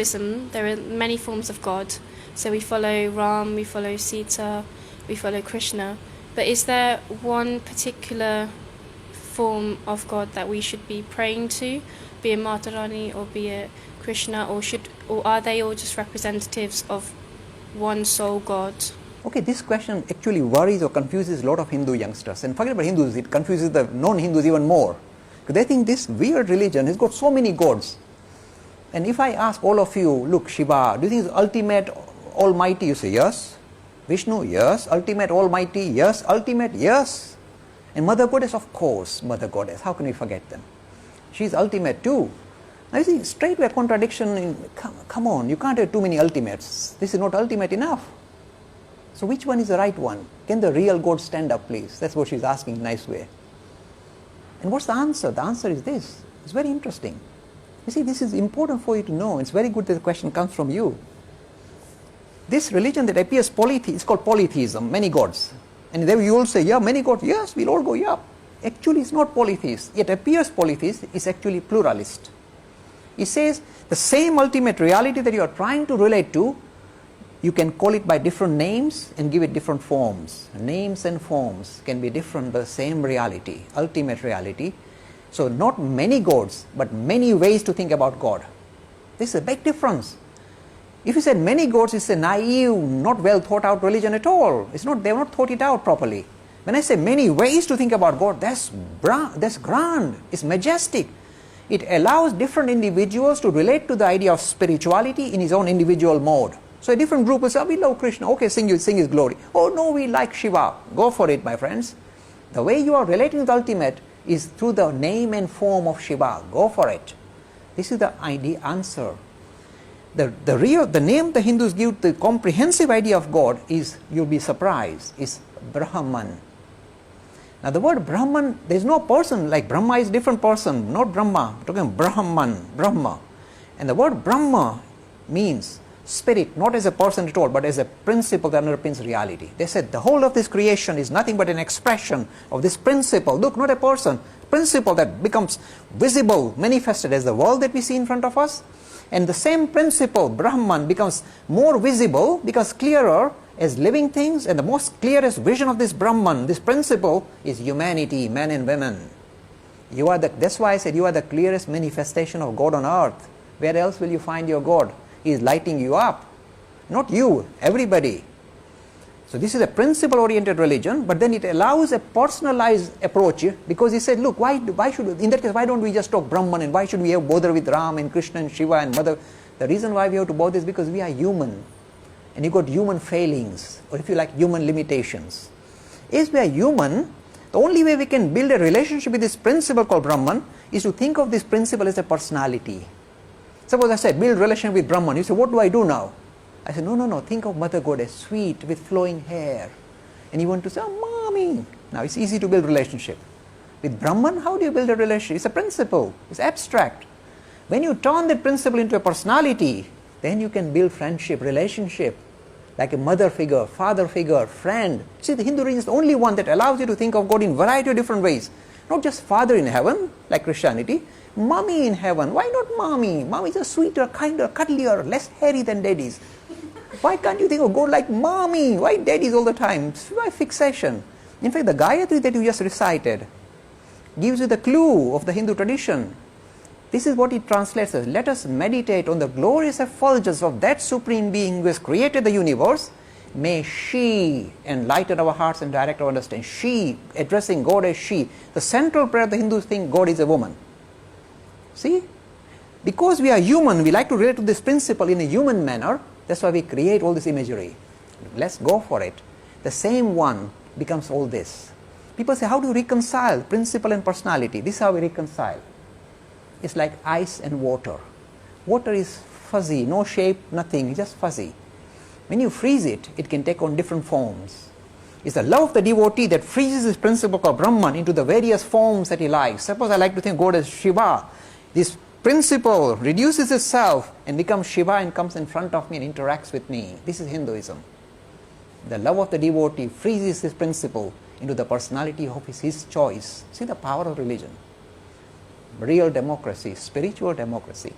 Hinduism, there are many forms of God. So we follow Ram, we follow Sita, we follow Krishna. But is there one particular form of God that we should be praying to, be it Matarani or be it Krishna, or are they all just representatives of one sole God? Okay, this question actually worries or confuses a lot of Hindu youngsters. And forget about Hindus, it confuses the non-Hindus even more. Because they think this weird religion has got so many gods. And if I ask all of you, look, Shiva, do you think is ultimate almighty? You say yes. Vishnu, yes. Ultimate almighty, yes. Ultimate, yes. And Mother Goddess, of course, Mother Goddess. How can we forget them? She's ultimate too. Now you see, straightway contradiction, come on, you can't have too many ultimates. This is not ultimate enough. So which one is the right one? Can the real God stand up, please? That's what she's asking in a nice way. And what's the answer? The answer is this. It's very interesting. You see, this is important for you to know. It's very good that the question comes from you. This religion that appears is called polytheism, many gods. And then you all say, yeah, many gods. Yes, we'll all go, yeah. Actually, it's not polytheist. It appears polytheist, it's actually pluralist. It says the same ultimate reality that you are trying to relate to, you can call it by different names and give it different forms. Names and forms can be different, but the same reality, ultimate reality. So not many gods, but many ways to think about God. This is a big difference. If you said many gods, it's a naive, not well thought out religion at all. They have not thought it out properly. When I say many ways to think about God, that's grand, it's majestic. It allows different individuals to relate to the idea of spirituality in his own individual mode. So a different group will say, oh, we love Krishna, okay, sing his glory. Oh no, we like Shiva. Go for it, my friends. The way you are relating to the ultimate is through the name and form of Shiva. Go for it. This is the answer. The name the Hindus give the comprehensive idea of God is, you'll be surprised, is Brahman. Now the word Brahman, there is no person, like Brahma is a different person, not Brahma. We're talking Brahman, Brahma. And the word Brahma means spirit, not as a person at all, but as a principle that underpins reality. They said the whole of this creation is nothing but an expression of this principle. Look, not a person, principle that becomes visible, manifested as the world that we see in front of us. And the same principle, Brahman, becomes more visible, becomes clearer as living things, and the most clearest vision of this Brahman, this principle, is humanity, men and women. That's why I said you are the clearest manifestation of God on earth. Where else will you find your God? He is lighting you up. Not you, everybody. So this is a principle-oriented religion, but then it allows a personalized approach, because he said, look, why should, in that case, why don't we just talk Brahman, and why should we have bother with Ram and Krishna and Shiva and Mother? The reason why we have to bother is because we are human, and you've got human failings, or if you like, human limitations. If we are human, the only way we can build a relationship with this principle called Brahman is to think of this principle as a personality. Suppose I said, build relation with Brahman. You say, what do I do now? I said, no, think of Mother Goddess, sweet, with flowing hair. And you want to say, oh, mommy. Now, it's easy to build relationship. With Brahman, how do you build a relationship? It's a principle. It's abstract. When you turn that principle into a personality, then you can build friendship, relationship, like a mother figure, father figure, friend. See, the Hindu religion is the only one that allows you to think of God in a variety of different ways. Not just father in heaven, like Christianity. Mommy in heaven. Why not mommy? Mommy is a sweeter, kinder, cuddlier, less hairy than daddies. Why can't you think of God like mommy? Why daddies all the time? Why fixation? In fact, the Gayatri that you just recited gives you the clue of the Hindu tradition. This is what it translates as, let us meditate on the glorious effulgence of that Supreme Being who has created the universe. May she enlighten our hearts and direct our understanding. She, addressing God as she. The central prayer of the Hindus think God is a woman. See? Because we are human, we like to relate to this principle in a human manner. That's why we create all this imagery. Let's go for it. The same one becomes all this. People say, how do you reconcile principle and personality? This is how we reconcile. It's like ice and water. Water is fuzzy, no shape, nothing, just fuzzy. When you freeze it, it can take on different forms. It's the love of the devotee that freezes this principle called Brahman into the various forms that he likes. Suppose I like to think God as Shiva. This principle reduces itself and becomes Shiva and comes in front of me and interacts with me. This is Hinduism. The love of the devotee freezes this principle into the personality of his choice. See the power of religion. Real democracy, spiritual democracy.